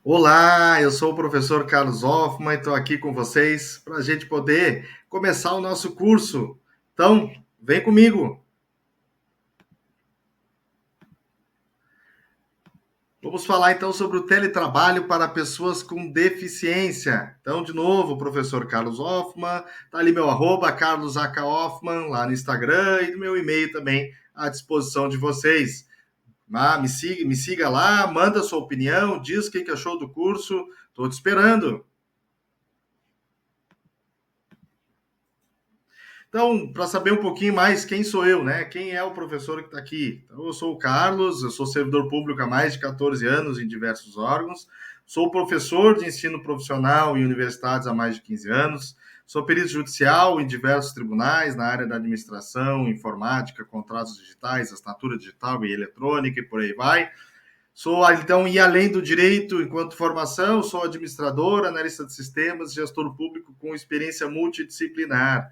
Olá, eu sou o professor Carlos Hoffman e estou aqui com vocês para a gente poder começar o nosso curso. Então, vem comigo. Vamos falar então sobre o teletrabalho para pessoas com deficiência. Então, de novo, o professor Carlos Hoffman, tá ali meu arroba, Carlos H. Hoffman, lá no Instagram e meu e-mail também à disposição de vocês. Me siga lá, manda sua opinião, diz o que achou do curso, estou te esperando. Então, para saber um pouquinho mais quem sou eu, né? Quem é o professor que está aqui? Então, eu sou o Carlos, eu sou servidor público há mais de 14 anos em diversos órgãos, sou professor de ensino profissional em universidades há mais de 15 anos, sou perito judicial em diversos tribunais na área da administração, informática, contratos digitais, assinatura digital e eletrônica e por aí vai. Sou, então, e além do direito, enquanto formação, sou administrador, analista de sistemas, gestor público com experiência multidisciplinar.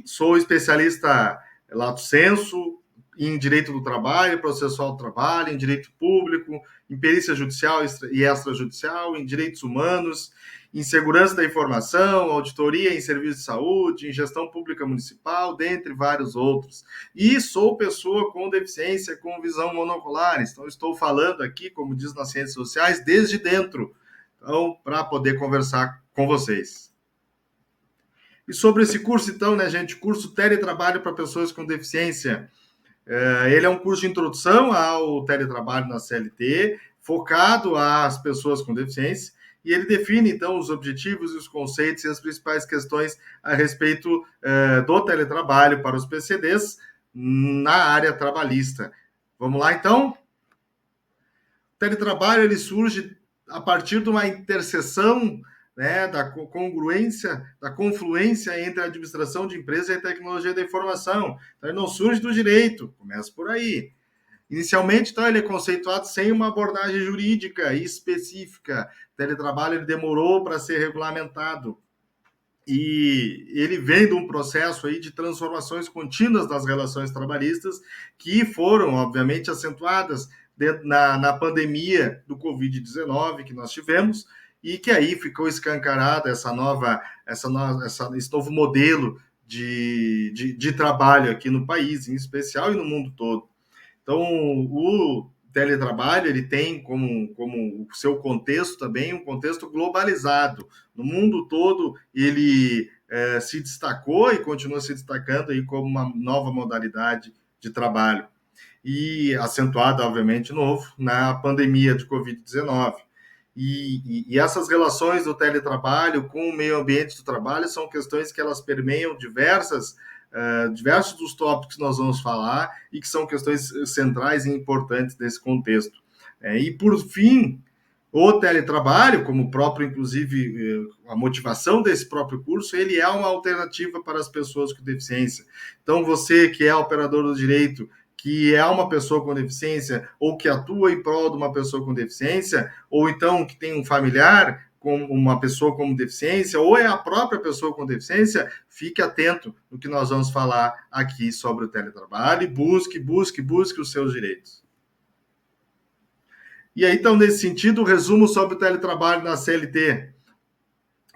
Sou especialista lato sensu em direito do trabalho, processual do trabalho, em direito público, em perícia judicial e extrajudicial, em direitos humanos, em segurança da informação, auditoria em serviços de saúde, em gestão pública municipal, dentre vários outros. E sou pessoa com deficiência, com visão monocular. Então, estou falando aqui, como diz nas ciências sociais, desde dentro, então, para poder conversar com vocês. E sobre esse curso, então, né, gente, curso Teletrabalho para Pessoas com Deficiência. Ele é um curso de introdução ao teletrabalho na CLT, focado às pessoas com deficiência, e ele define, então, os objetivos, os conceitos e as principais questões a respeito do teletrabalho para os PCDs na área trabalhista. Vamos lá, então? O teletrabalho ele surge a partir de uma interseção, né, da congruência, da confluência entre a administração de empresa e a tecnologia da informação. Então, ele não surge do direito, começa por aí. Inicialmente, então, ele é conceituado sem uma abordagem jurídica específica. O teletrabalho ele demorou para ser regulamentado. E ele vem de um processo aí de transformações contínuas das relações trabalhistas que foram, obviamente, acentuadas na pandemia do Covid-19 que nós tivemos e que aí ficou escancarada esse novo modelo de trabalho aqui no país, em especial, e no mundo todo. Então, o teletrabalho ele tem como o seu contexto também um contexto globalizado. No mundo todo, ele se destacou e continua se destacando aí como uma nova modalidade de trabalho. E acentuada, obviamente, de novo, na pandemia de Covid-19. E essas relações do teletrabalho com o meio ambiente do trabalho são questões que elas permeiam diversos dos tópicos que nós vamos falar e que são questões centrais e importantes desse contexto. E, por fim, o teletrabalho, como o próprio, inclusive, a motivação desse próprio curso, ele é uma alternativa para as pessoas com deficiência. Então, você que é operador do direito, que é uma pessoa com deficiência, ou que atua em prol de uma pessoa com deficiência, ou então que tem um familiar com uma pessoa com deficiência, ou é a própria pessoa com deficiência, fique atento no que nós vamos falar aqui sobre o teletrabalho e busque os seus direitos. E aí, então, nesse sentido, o resumo sobre o teletrabalho na CLT.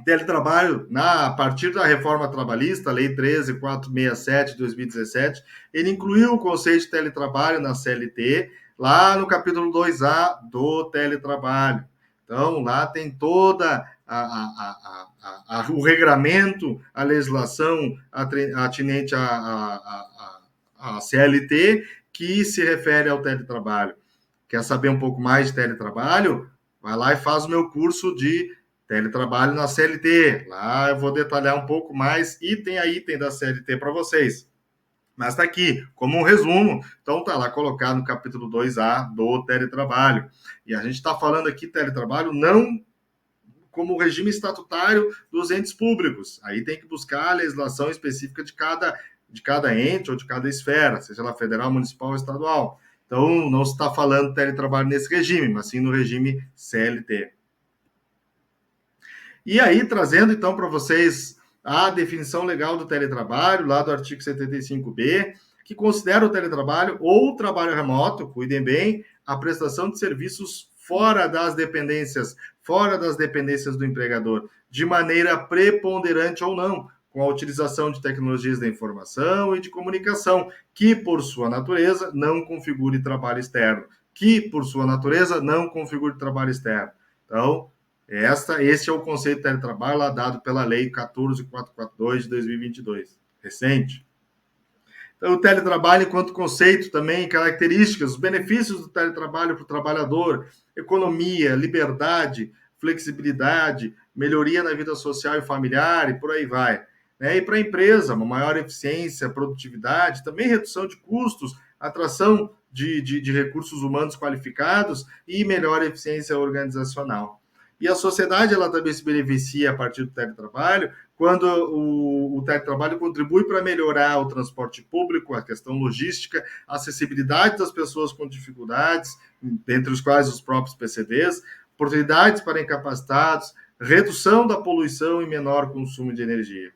Teletrabalho, a partir da reforma trabalhista, Lei 13.467 de 2017, ele incluiu o conceito de teletrabalho na CLT, lá no capítulo 2A do teletrabalho. Então, lá tem toda o regramento, a legislação atinente à CLT, que se refere ao teletrabalho. Quer saber um pouco mais de teletrabalho? Vai lá e faz o meu curso de teletrabalho na CLT. Lá eu vou detalhar um pouco mais, item a item da CLT para vocês. Mas está aqui, como um resumo. Então está lá colocado no capítulo 2A do teletrabalho. E a gente está falando aqui teletrabalho não como regime estatutário dos entes públicos. Aí tem que buscar a legislação específica de cada ente ou de cada esfera, seja ela federal, municipal ou estadual. Então, não se está falando de teletrabalho nesse regime, mas sim no regime CLT. E aí, trazendo então para vocês a definição legal do teletrabalho, lá do artigo 75B, que considera o teletrabalho ou trabalho remoto, cuidem bem, a prestação de serviços fora das dependências fora das dependências do empregador, de maneira preponderante ou não, com a utilização de tecnologias da informação e de comunicação, que, por sua natureza, não configure trabalho externo, Então, esse é o conceito de teletrabalho lá dado pela Lei 14.442 de 2022, recente. Então, o teletrabalho enquanto conceito também, características, os benefícios do teletrabalho para o trabalhador, economia, liberdade, flexibilidade, melhoria na vida social e familiar e por aí vai. E para a empresa, uma maior eficiência, produtividade, também redução de custos, atração de recursos humanos qualificados e melhor eficiência organizacional. E a sociedade ela também se beneficia a partir do teletrabalho, quando o teletrabalho contribui para melhorar o transporte público, a questão logística, a acessibilidade das pessoas com dificuldades, dentre os quais os próprios PCDs, oportunidades para incapacitados, redução da poluição e menor consumo de energia.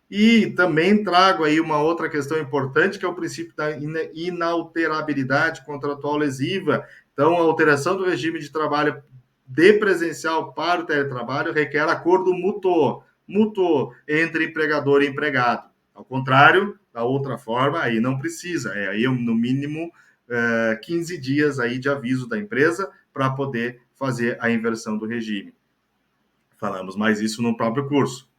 E também trago aí uma outra questão importante, que é o princípio da inalterabilidade contratual lesiva. Então, a alteração do regime de trabalho de presencial para o teletrabalho requer acordo mútuo entre empregador e empregado. Ao contrário, da outra forma, aí não precisa. Aí no mínimo 15 dias aí de aviso da empresa para poder fazer a inversão do regime. Falamos mais isso no próprio curso.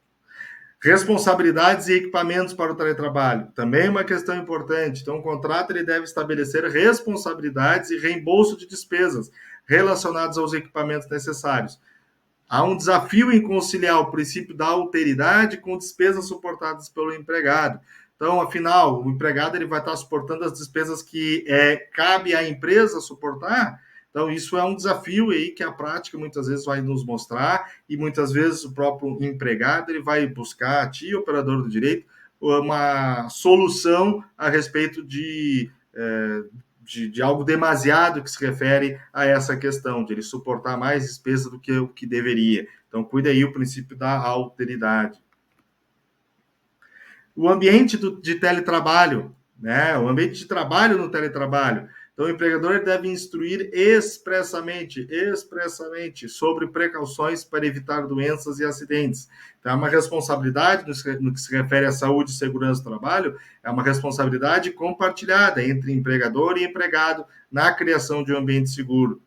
Responsabilidades e equipamentos para o teletrabalho, também uma questão importante. Então, o contrato ele deve estabelecer responsabilidades e reembolso de despesas relacionadas aos equipamentos necessários. Há um desafio em conciliar o princípio da alteridade com despesas suportadas pelo empregado. Então, afinal, o empregado ele vai estar suportando as despesas que cabe à empresa suportar. Então, isso é um desafio aí que a prática muitas vezes vai nos mostrar, e muitas vezes o próprio empregado ele vai buscar a ti, operador do direito, uma solução a respeito de algo demasiado que se refere a essa questão, de ele suportar mais despesa do que o que deveria. Então, cuida aí o princípio da alteridade. O ambiente de teletrabalho, né? O ambiente de trabalho no teletrabalho. Então, o empregador deve instruir expressamente sobre precauções para evitar doenças e acidentes. Então, é uma responsabilidade no que se refere à saúde e segurança do trabalho, é uma responsabilidade compartilhada entre empregador e empregado na criação de um ambiente seguro.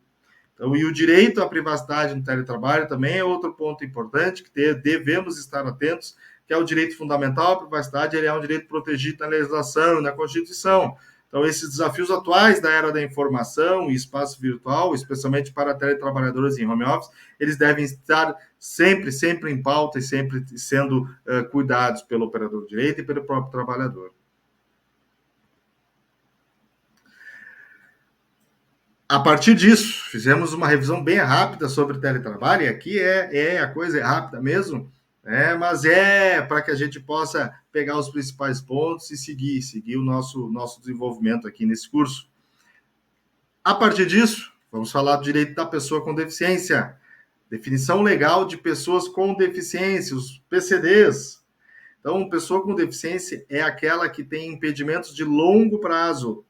Então, e o direito à privacidade no teletrabalho também é outro ponto importante que devemos estar atentos, que é o direito fundamental à privacidade. Ele é um direito protegido na legislação e na Constituição. Então, esses desafios atuais da era da informação e espaço virtual, especialmente para teletrabalhadores em home office, eles devem estar sempre em pauta e sempre sendo cuidados pelo operador de direito e pelo próprio trabalhador. A partir disso, fizemos uma revisão bem rápida sobre teletrabalho, e aqui a coisa é rápida mesmo, mas para que a gente possa pegar os principais pontos e seguir o nosso desenvolvimento aqui nesse curso. A partir disso, vamos falar do direito da pessoa com deficiência. Definição legal de pessoas com deficiência, os PCDs. Então, pessoa com deficiência é aquela que tem impedimentos de longo prazo,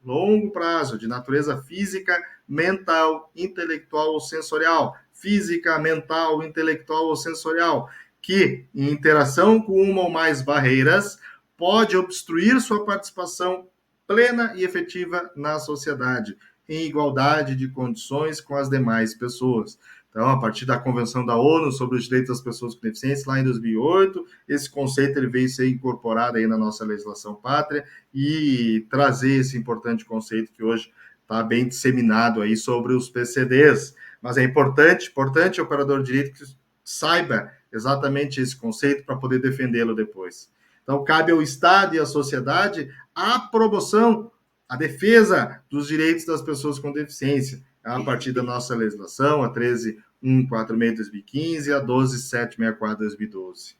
de natureza física, mental, intelectual ou sensorial. Física, mental, intelectual ou sensorial, que, em interação com uma ou mais barreiras, pode obstruir sua participação plena e efetiva na sociedade, em igualdade de condições com as demais pessoas. Então, a partir da Convenção da ONU sobre os Direitos das Pessoas com Deficiência, lá em 2008, esse conceito ele veio ser incorporado aí na nossa legislação pátria e trazer esse importante conceito que hoje está bem disseminado aí sobre os PCDs. Mas é importante o operador de direito que saiba exatamente esse conceito para poder defendê-lo depois. Então, cabe ao Estado e à sociedade a promoção, a defesa dos direitos das pessoas com deficiência, a partir da nossa legislação, a 13.146/2015 e a 12.764/2012.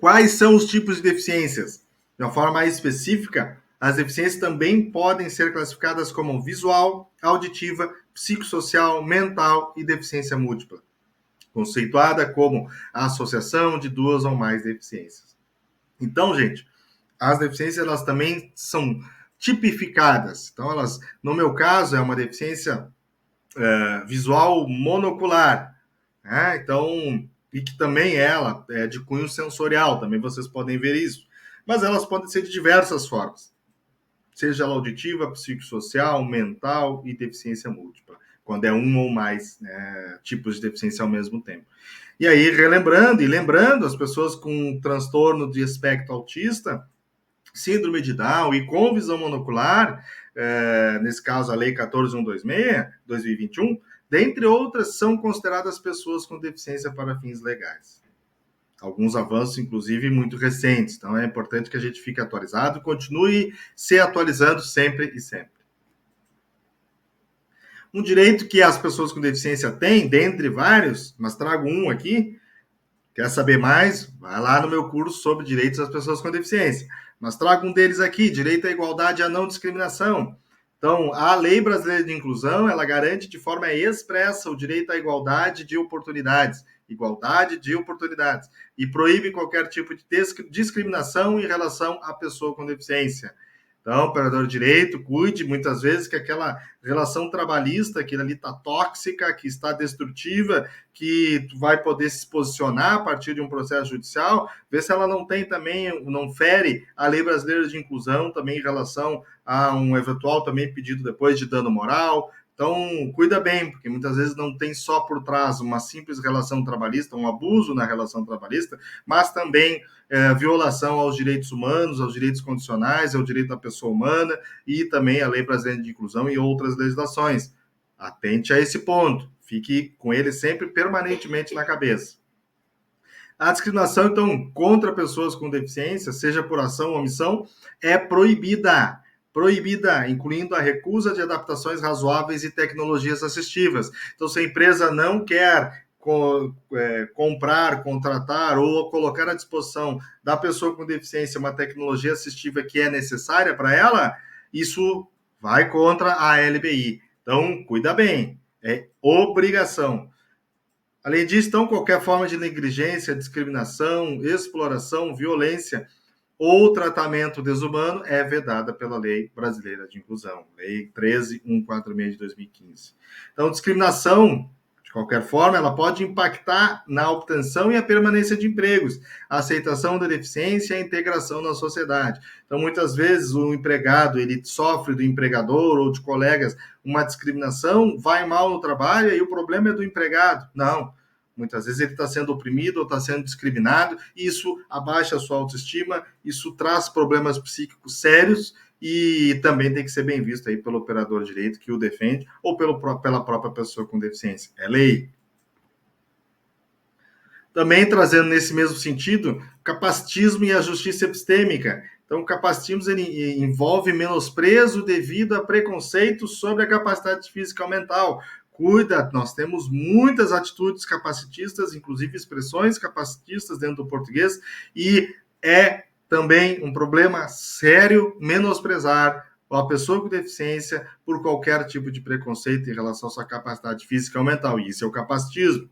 Quais são os tipos de deficiências? De uma forma mais específica, as deficiências também podem ser classificadas como visual, auditiva, psicossocial, mental e deficiência múltipla, conceituada como a associação de duas ou mais deficiências. Então, gente, as deficiências elas também são tipificadas. Então, elas, no meu caso, é uma deficiência visual monocular, né? Então, e que também ela é de cunho sensorial, também vocês podem ver isso. Mas elas podem ser de diversas formas, seja ela auditiva, psicossocial, mental e deficiência múltipla, quando é um ou mais, né, tipos de deficiência ao mesmo tempo. E aí, relembrando e lembrando, as pessoas com transtorno de espectro autista, síndrome de Down e com visão monocular, nesse caso a Lei 14.126, 2021, dentre outras, são consideradas pessoas com deficiência para fins legais. Alguns avanços, inclusive, muito recentes. Então, é importante que a gente fique atualizado e continue se atualizando sempre e sempre. Um direito que as pessoas com deficiência têm, dentre vários, mas trago um aqui. Quer saber mais? Vai lá no meu curso sobre direitos das pessoas com deficiência. Mas trago um deles aqui, direito à igualdade e à não discriminação. Então, a Lei Brasileira de Inclusão, ela garante de forma expressa o direito à igualdade de oportunidades, e proíbe qualquer tipo de discriminação em relação à pessoa com deficiência. Então, operador de direito, cuide muitas vezes que aquela relação trabalhista, aquilo ali está tóxica, que está destrutiva, que tu vai poder se posicionar a partir de um processo judicial, ver se ela não tem também, não fere a Lei Brasileira de Inclusão também em relação a um eventual também pedido depois de dano moral. Então, cuida bem, porque muitas vezes não tem só por trás uma simples relação trabalhista, um abuso na relação trabalhista, mas também violação aos direitos humanos, aos direitos condicionais, ao direito da pessoa humana e também a Lei Brasileira de Inclusão e outras legislações. Atente a esse ponto, fique com ele sempre permanentemente na cabeça. A discriminação, então, contra pessoas com deficiência, seja por ação ou omissão, é proibida. Proibida, incluindo a recusa de adaptações razoáveis e tecnologias assistivas. Então, se a empresa não quer comprar, contratar ou colocar à disposição da pessoa com deficiência uma tecnologia assistiva que é necessária para ela, isso vai contra a LBI. Então, cuida bem, é obrigação. Além disso, então, qualquer forma de negligência, discriminação, exploração, violência ou tratamento desumano é vedada pela Lei Brasileira de Inclusão, Lei 13.146 de 2015. Então, discriminação, de qualquer forma, ela pode impactar na obtenção e a permanência de empregos, a aceitação da deficiência e a integração na sociedade. Então, muitas vezes, o empregado ele sofre do empregador ou de colegas uma discriminação, vai mal no trabalho e o problema é do empregado. Não. Muitas vezes ele está sendo oprimido ou está sendo discriminado, e isso abaixa a sua autoestima, isso traz problemas psíquicos sérios e também tem que ser bem visto aí pelo operador de direito que o defende ou pela própria pessoa com deficiência. É lei. Também trazendo nesse mesmo sentido, capacitismo e a justiça epistêmica. Então, o capacitismo ele envolve menosprezo devido a preconceitos sobre a capacidade física ou mental. Cuida, nós temos muitas atitudes capacitistas, inclusive expressões capacitistas dentro do português, e é também um problema sério menosprezar a pessoa com deficiência por qualquer tipo de preconceito em relação à sua capacidade física ou mental. E isso é o capacitismo.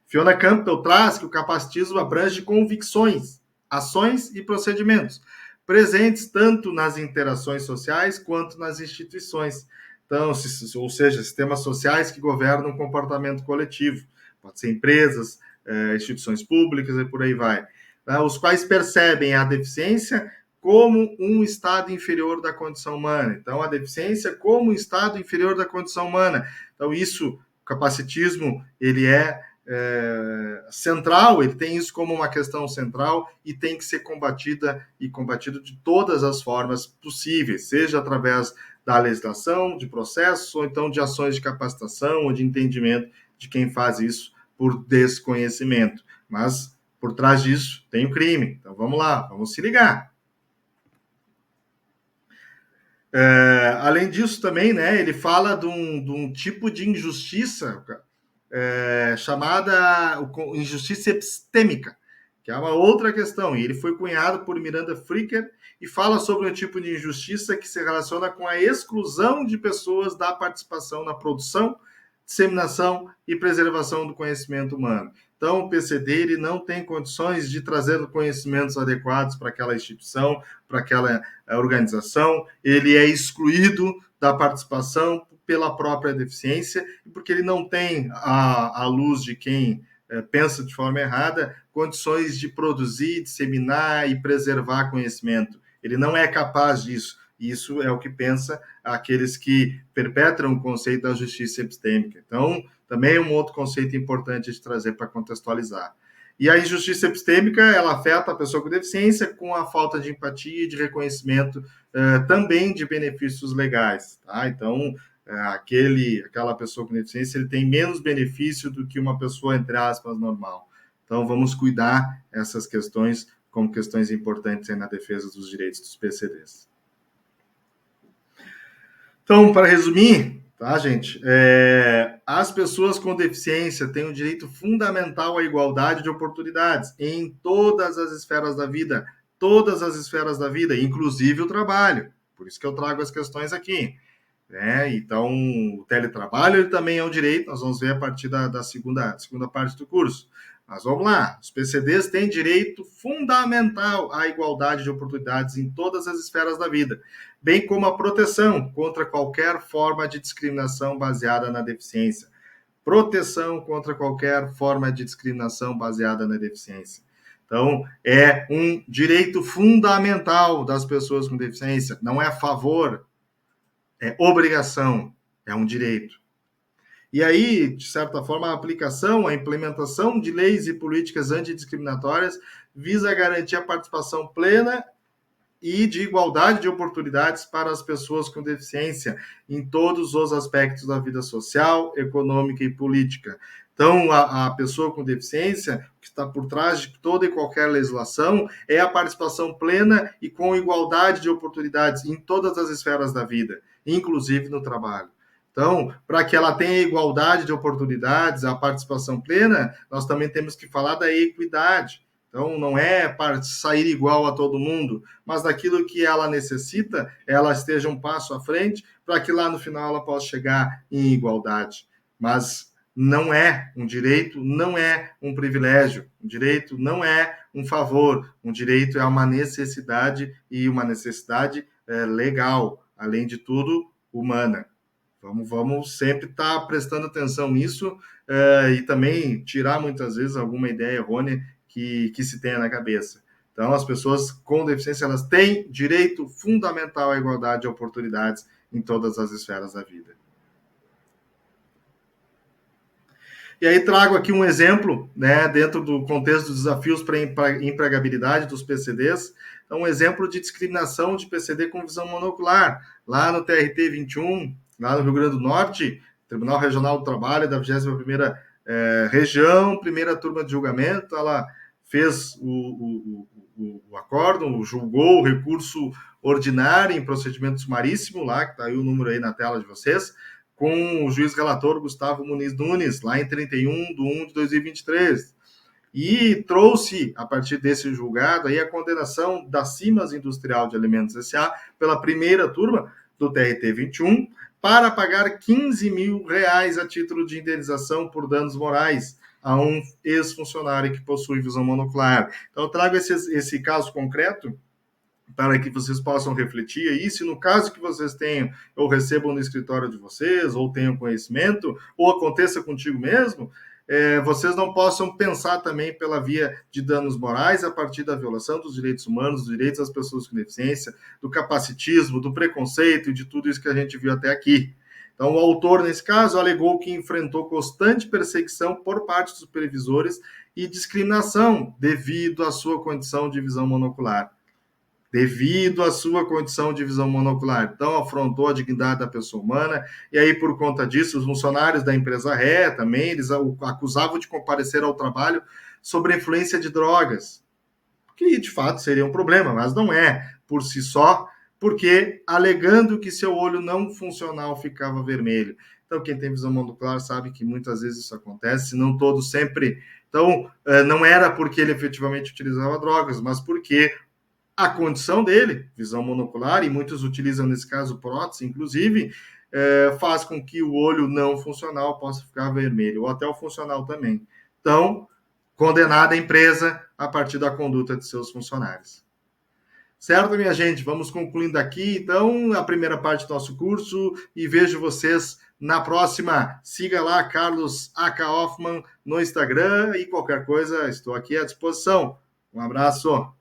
Fiona Campbell traz que o capacitismo abrange convicções, ações e procedimentos, presentes tanto nas interações sociais quanto nas instituições. Então, ou seja, sistemas sociais que governam o comportamento coletivo. Pode ser empresas, instituições públicas e por aí vai. Os quais percebem a deficiência como um estado inferior da condição humana. Então, a deficiência como um estado inferior da condição humana. Então, isso, o capacitismo, ele é central, ele tem isso como uma questão central e tem que ser combatida e combatido de todas as formas possíveis, seja através da legislação, de processos, ou então de ações de capacitação ou de entendimento de quem faz isso por desconhecimento. Mas, por trás disso, tem o crime. Então, vamos lá, vamos se ligar. Além disso, também, né, ele fala de um tipo de injustiça chamada injustiça epistêmica, que é uma outra questão. E ele foi cunhado por Miranda Fricker e fala sobre um tipo de injustiça que se relaciona com a exclusão de pessoas da participação na produção, disseminação e preservação do conhecimento humano. Então, o PCD ele não tem condições de trazer conhecimentos adequados para aquela instituição, para aquela organização, ele é excluído da participação pela própria deficiência, porque ele não tem, à luz de quem pensa de forma errada, condições de produzir, disseminar e preservar conhecimento. Ele não é capaz disso. Isso é o que pensa aqueles que perpetram o conceito da justiça epistêmica. Então, também é um outro conceito importante de trazer para contextualizar. E a injustiça epistêmica, ela afeta a pessoa com deficiência com a falta de empatia e de reconhecimento também de benefícios legais. Tá? Então, aquela pessoa com deficiência, ele tem menos benefício do que uma pessoa, entre aspas, normal. Então, vamos cuidar essas questões como questões importantes na defesa dos direitos dos PCDs. Então, para resumir, tá, gente? As pessoas com deficiência têm um direito fundamental à igualdade de oportunidades em todas as esferas da vida, inclusive o trabalho. Por isso que eu trago as questões aqui. Então, o teletrabalho ele também é um direito, nós vamos ver a partir da segunda parte do curso. Mas vamos lá, os PCDs têm direito fundamental à igualdade de oportunidades em todas as esferas da vida, bem como a proteção contra qualquer forma de discriminação baseada na deficiência. Proteção contra qualquer forma de discriminação baseada na deficiência. Então, é um direito fundamental das pessoas com deficiência, não é a favor, é obrigação, é um direito. E aí, de certa forma, a aplicação, a implementação de leis e políticas antidiscriminatórias visa garantir a participação plena e de igualdade de oportunidades para as pessoas com deficiência em todos os aspectos da vida social, econômica e política. Então, a pessoa com deficiência, que está por trás de toda e qualquer legislação, é a participação plena e com igualdade de oportunidades em todas as esferas da vida, inclusive no trabalho. Então, para que ela tenha igualdade de oportunidades, a participação plena, nós também temos que falar da equidade. Então, não é para sair igual a todo mundo, mas daquilo que ela necessita, ela esteja um passo à frente, para que lá no final ela possa chegar em igualdade. Mas não é um direito, não é um privilégio. Um direito não é um favor. Um direito é uma necessidade, e uma necessidade legal, além de tudo, humana. Vamos sempre estar prestando atenção nisso e também tirar muitas vezes alguma ideia errônea que se tenha na cabeça. Então, as pessoas com deficiência, elas têm direito fundamental à igualdade de oportunidades em todas as esferas da vida. E aí trago aqui um exemplo, né, dentro do contexto dos desafios para a empregabilidade dos PCDs, então, um exemplo de discriminação de PCD com visão monocular. Lá no TRT 21, lá no Rio Grande do Norte, Tribunal Regional do Trabalho da 21ª Região, primeira turma de julgamento, ela fez o acórdão, julgou o recurso ordinário em procedimento sumaríssimo, lá, que está aí o número aí na tela de vocês, com o juiz relator Gustavo Muniz Nunes, lá em 31/1/2023. E trouxe, a partir desse julgado, aí a condenação da Simas Industrial de Alimentos S.A. pela primeira turma do TRT 21 para pagar R$15 mil a título de indenização por danos morais a um ex-funcionário que possui visão monocular. Então, eu trago esse caso concreto para que vocês possam refletir aí, se no caso que vocês tenham, ou recebam no escritório de vocês, ou tenham conhecimento, ou aconteça contigo mesmo, vocês não possam pensar também pela via de danos morais a partir da violação dos direitos humanos, dos direitos das pessoas com deficiência, do capacitismo, do preconceito e de tudo isso que a gente viu até aqui. Então, o autor, nesse caso, alegou que enfrentou constante perseguição por parte dos supervisores e discriminação devido à sua condição de visão monocular. Então, afrontou a dignidade da pessoa humana, e aí, por conta disso, os funcionários da empresa Ré também, eles o acusavam de comparecer ao trabalho sobre a influência de drogas, que, de fato, seria um problema, mas não é por si só, porque alegando que seu olho não funcional ficava vermelho. Então, quem tem visão monocular sabe que muitas vezes isso acontece, não todos sempre. Então, não era porque ele efetivamente utilizava drogas, mas porque a condição dele, visão monocular, e muitos utilizam nesse caso prótese, inclusive, faz com que o olho não funcional possa ficar vermelho, ou até o funcional também. Então, condenada a empresa a partir da conduta de seus funcionários. Certo, minha gente? Vamos concluindo aqui, então, a primeira parte do nosso curso e vejo vocês na próxima. Siga lá, Carlos A.K. Hoffman, no Instagram e qualquer coisa, estou aqui à disposição. Um abraço.